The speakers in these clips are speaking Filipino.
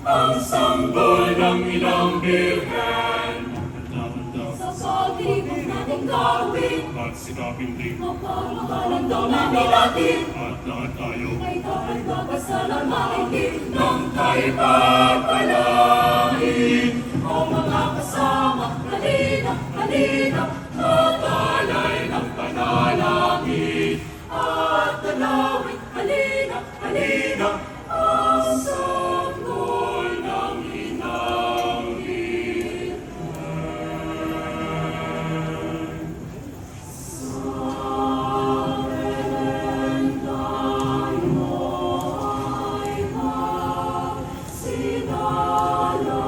ang sanggol ng inang birhen. Sa pag-ibig natin gagawin, At sikapin din, mapagmamahalan daw namin natin, at lahat tayo ay dapat magpasalamatan din ng tayo pagpalain. o mga kasama. Halina, halina, Matalay ng panalangin, at dalawin. Halina, halina, ang sanggol ng inang birhen. Matalay ng ating pagdalaw, ya'y tungkulin habang buhay ng bawat tao.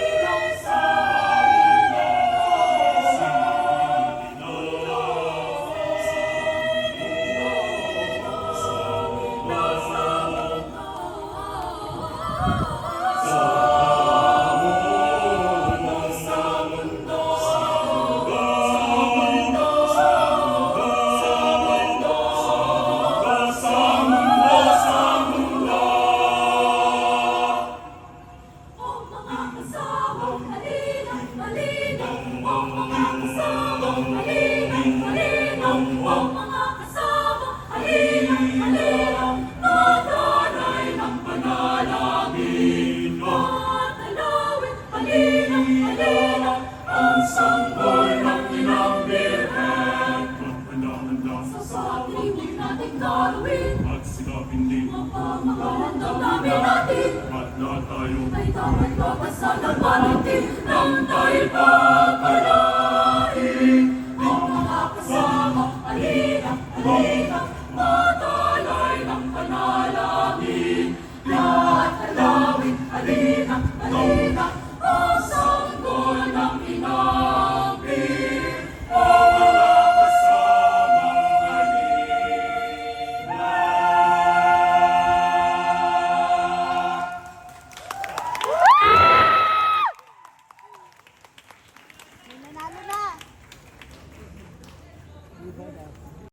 Isinilang sa ang sanggol ng inang birhen. Handa-handa Sa pag-ibig natin gagawin, at sikapin din, mapagmamahalan daw namin natin, at lahat tayo ay dapat magpasalamatan din ng tayo pagpalain. Ang mga kasama, halina, halina,